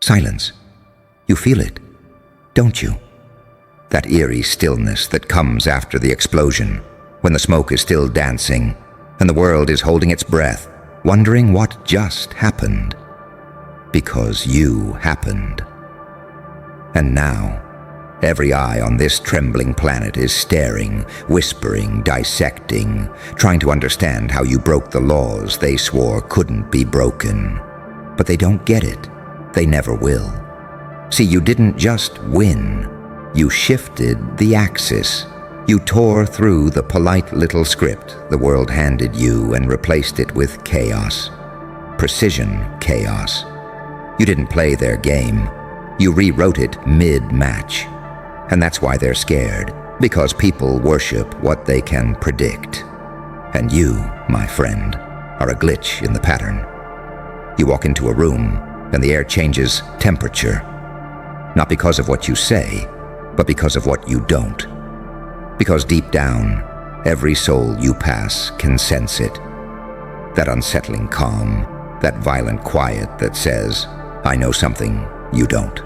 Silence. You feel it, don't you? That eerie stillness that comes after the explosion, when the smoke is still dancing and the world is holding its breath, wondering what just happened. Because you happened. And now, every eye on this trembling planet is staring, whispering, dissecting, trying to understand how you broke the laws they swore couldn't be broken. But they don't get it. They never will. See, you didn't just win. You shifted the axis. You tore through the polite little script the world handed you and replaced it with chaos. Precision chaos. You didn't play their game. You rewrote it mid-match. And that's why they're scared, because people worship what they can predict. And you, my friend, are a glitch in the pattern. You walk into a room, and the air changes temperature. Not because of what you say, but because of what you don't. Because deep down, every soul you pass can sense it. That unsettling calm, that violent quiet that says, I know something you don't.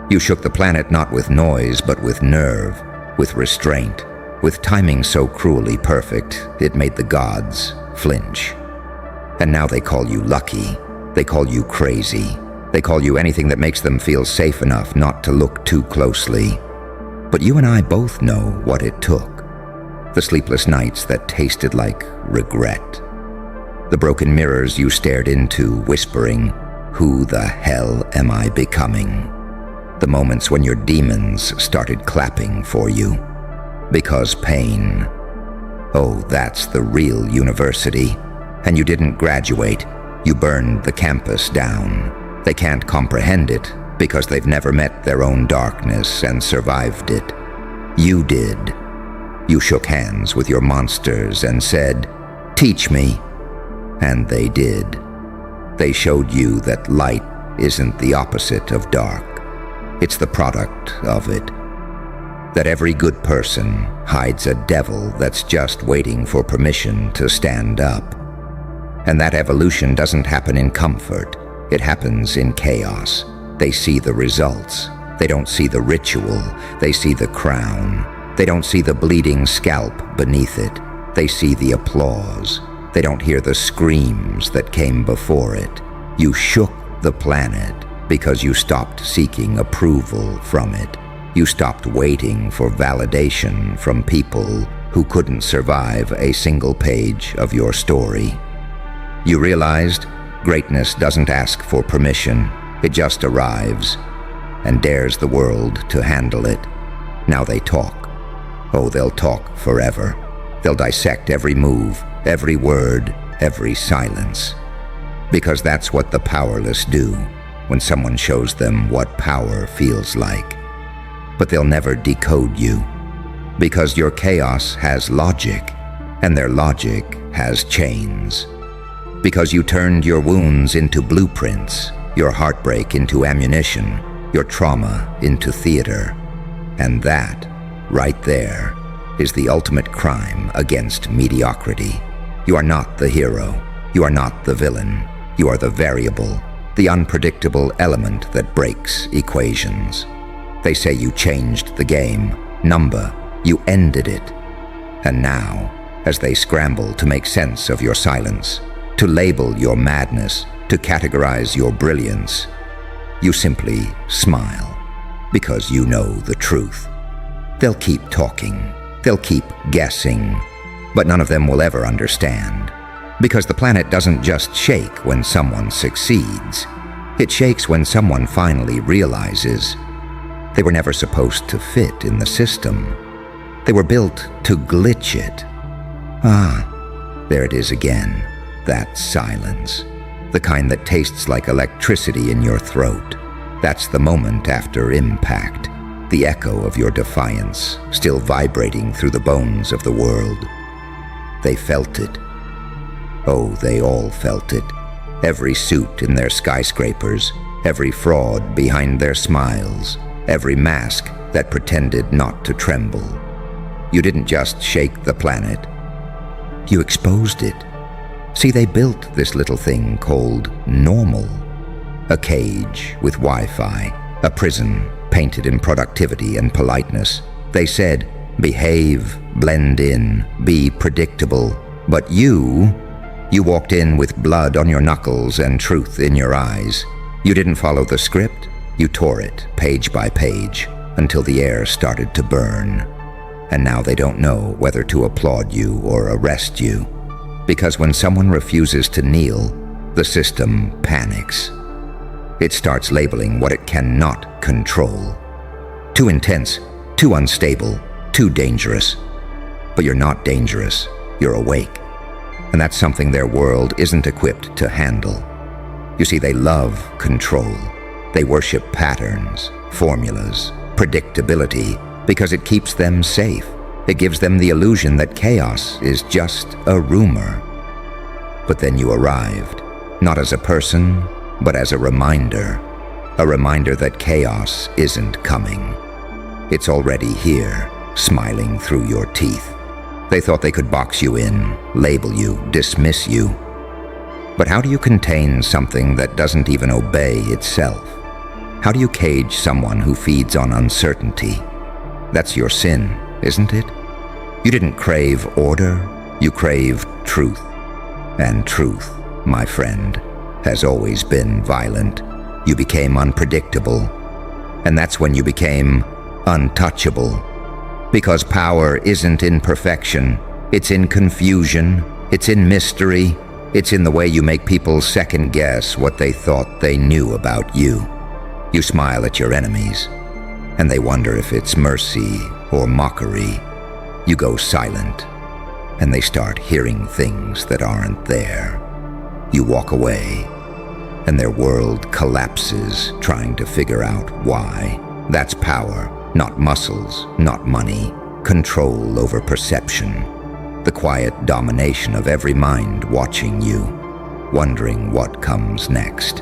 You shook the planet not with noise, but with nerve, with restraint, with timing so cruelly perfect, it made the gods flinch. And now they call you lucky. They call you crazy. They call you anything that makes them feel safe enough not to look too closely. But you and I both know what it took. The sleepless nights that tasted like regret. The broken mirrors you stared into, whispering, who the hell am I becoming? The moments when your demons started clapping for you. Because pain. Oh, that's the real university. And you didn't graduate. You burned the campus down. They can't comprehend it because they've never met their own darkness and survived it. You did. You shook hands with your monsters and said, teach me. And they did. They showed you that light isn't the opposite of dark. It's the product of it. That every good person hides a devil that's just waiting for permission to stand up. And that evolution doesn't happen in comfort. It happens in chaos. They see the results. They don't see the ritual. They see the crown. They don't see the bleeding scalp beneath it. They see the applause. They don't hear the screams that came before it. You shook the planet because you stopped seeking approval from it. You stopped waiting for validation from people who couldn't survive a single page of your story. You realized greatness doesn't ask for permission. It just arrives and dares the world to handle it. Now they talk. Oh, they'll talk forever. They'll dissect every move, every word, every silence. Because that's what the powerless do when someone shows them what power feels like. But they'll never decode you, because your chaos has logic, and their logic has chains. Because you turned your wounds into blueprints, your heartbreak into ammunition, your trauma into theater. And that, right there, is the ultimate crime against mediocrity. You are not the hero. You are not the villain. You are the variable, the unpredictable element that breaks equations. They say you changed the game. Number, you ended it. And now, as they scramble to make sense of your silence, to label your madness, to categorize your brilliance, you simply smile, because you know the truth. They'll keep talking. They'll keep guessing, but none of them will ever understand. Because the planet doesn't just shake when someone succeeds. It shakes when someone finally realizes they were never supposed to fit in the system. They were built to glitch it. Ah, there it is again, that silence. The kind that tastes like electricity in your throat. That's the moment after impact. The echo of your defiance, still vibrating through the bones of the world. They felt it. Oh, they all felt it. Every suit in their skyscrapers, every fraud behind their smiles, every mask that pretended not to tremble. You didn't just shake the planet. You exposed it. See, they built this little thing called normal. A cage with Wi-Fi, a prison painted in productivity and politeness. They said, behave, blend in, be predictable. But you walked in with blood on your knuckles and truth in your eyes. You didn't follow the script, you tore it page by page until the air started to burn. And now they don't know whether to applaud you or arrest you. Because when someone refuses to kneel, the system panics. It starts labeling what it cannot control. Too intense, too unstable, too dangerous. But you're not dangerous, you're awake. And that's something their world isn't equipped to handle. You see, they love control. They worship patterns, formulas, predictability, because it keeps them safe. It gives them the illusion that chaos is just a rumor. But then you arrived, not as a person, but as a reminder that chaos isn't coming. It's already here, smiling through your teeth. They thought they could box you in, label you, dismiss you. But how do you contain something that doesn't even obey itself? How do you cage someone who feeds on uncertainty? That's your sin, isn't it? You didn't crave order, you craved truth. And truth, my friend, has always been violent. You became unpredictable. And that's when you became untouchable. Because power isn't in perfection, it's in confusion, it's in mystery, it's in the way you make people second guess what they thought they knew about you. You smile at your enemies, and they wonder if it's mercy or mockery. You go silent, and they start hearing things that aren't there. You walk away, and their world collapses trying to figure out why. That's power, not muscles, not money. Control over perception. The quiet domination of every mind watching you, wondering what comes next.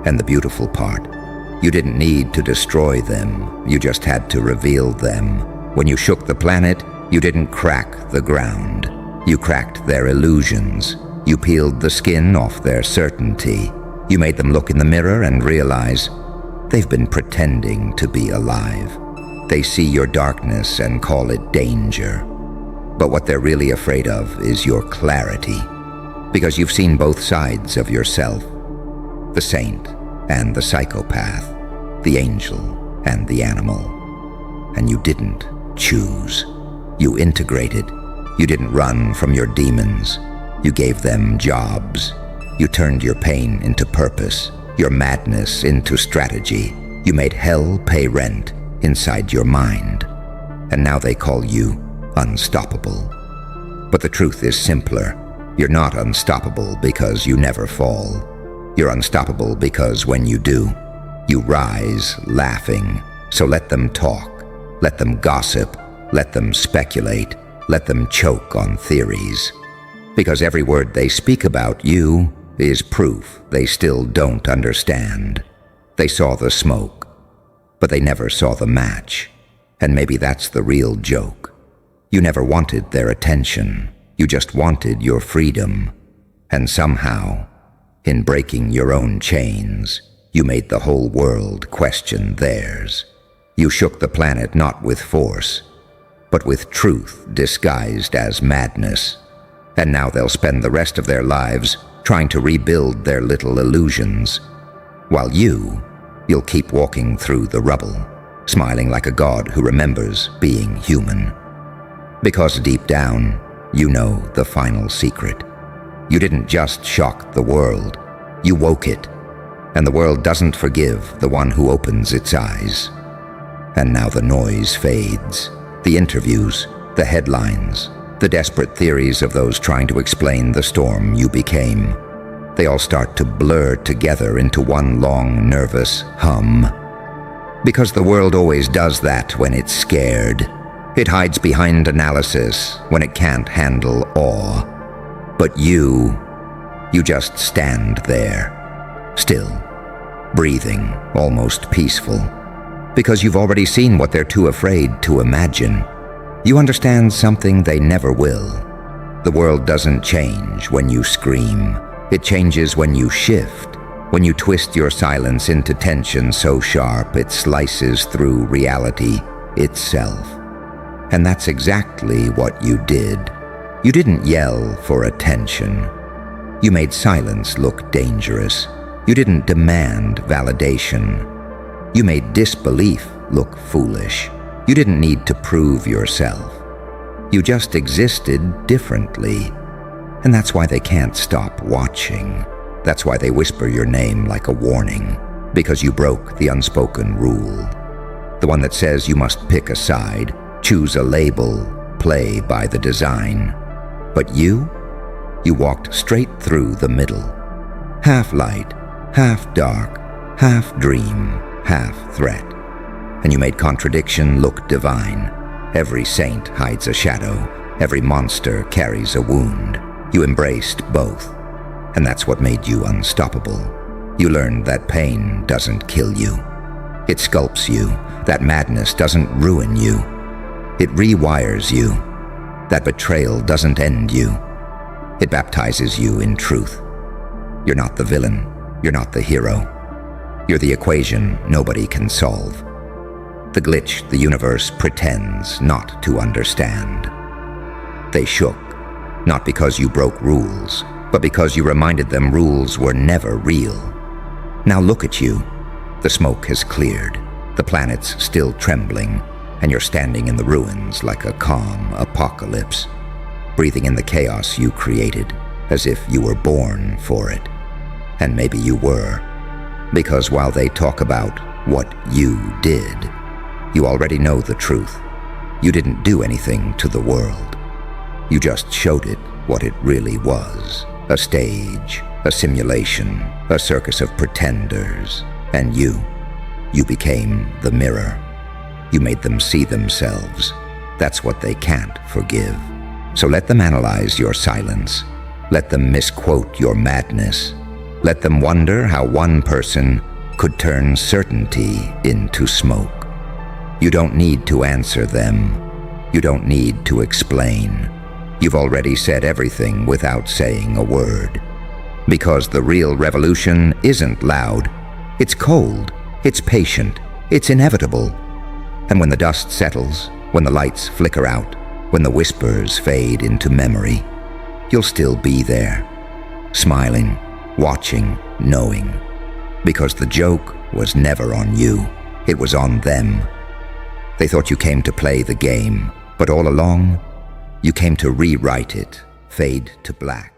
And the beautiful part, you didn't need to destroy them, you just had to reveal them. When you shook the planet, you didn't crack the ground. You cracked their illusions. You peeled the skin off their certainty. You made them look in the mirror and realize they've been pretending to be alive. They see your darkness and call it danger. But what they're really afraid of is your clarity. Because you've seen both sides of yourself. The saint and the psychopath. The angel and the animal. And you didn't choose. You integrated. You didn't run from your demons. You gave them jobs. You turned your pain into purpose, your madness into strategy. You made hell pay rent inside your mind. And now they call you unstoppable. But the truth is simpler. You're not unstoppable because you never fall. You're unstoppable because when you do, you rise laughing. So let them talk. Let them gossip. Let them speculate. Let them choke on theories. Because every word they speak about you is proof they still don't understand. They saw the smoke, but they never saw the match. And maybe that's the real joke. You never wanted their attention. You just wanted your freedom. And somehow, in breaking your own chains, you made the whole world question theirs. You shook the planet not with force, but with truth disguised as madness. And now they'll spend the rest of their lives trying to rebuild their little illusions, while you'll keep walking through the rubble, smiling like a god who remembers being human. Because deep down, you know the final secret. You didn't just shock the world, you woke it. And the world doesn't forgive the one who opens its eyes. And now the noise fades. The interviews, the headlines, the desperate theories of those trying to explain the storm you became. They all start to blur together into one long, nervous hum. Because the world always does that when it's scared. It hides behind analysis when it can't handle awe. But you just stand there, still, breathing, almost peaceful. Because you've already seen what they're too afraid to imagine. You understand something they never will. The world doesn't change when you scream. It changes when you shift. When you twist your silence into tension so sharp it slices through reality itself. And that's exactly what you did. You didn't yell for attention. You made silence look dangerous. You didn't demand validation. You made disbelief look foolish. You didn't need to prove yourself. You just existed differently. And that's why they can't stop watching. That's why they whisper your name like a warning, because you broke the unspoken rule. The one that says you must pick a side, choose a label, play by the design. But you walked straight through the middle. Half light, half dark, half dream, half threat. And you made contradiction look divine. Every saint hides a shadow. Every monster carries a wound. You embraced both. And that's what made you unstoppable. You learned that pain doesn't kill you. It sculpts you. That madness doesn't ruin you. It rewires you. That betrayal doesn't end you. It baptizes you in truth. You're not the villain. You're not the hero. You're the equation nobody can solve. The glitch the universe pretends not to understand. They shook, not because you broke rules, but because you reminded them rules were never real. Now look at you. The smoke has cleared. The planet's still trembling, and you're standing in the ruins like a calm apocalypse, breathing in the chaos you created, as if you were born for it. And maybe you were, because while they talk about what you did, you already know the truth. You didn't do anything to the world. You just showed it what it really was. A stage, a simulation, a circus of pretenders. And you became the mirror. You made them see themselves. That's what they can't forgive. So let them analyze your silence. Let them misquote your madness. Let them wonder how one person could turn certainty into smoke. You don't need to answer them. You don't need to explain. You've already said everything without saying a word. Because the real revolution isn't loud. It's cold. It's patient. It's inevitable. And when the dust settles, when the lights flicker out, when the whispers fade into memory, you'll still be there, smiling, watching, knowing. Because the joke was never on you. It was on them. They thought you came to play the game, but all along, you came to rewrite it, fade to black.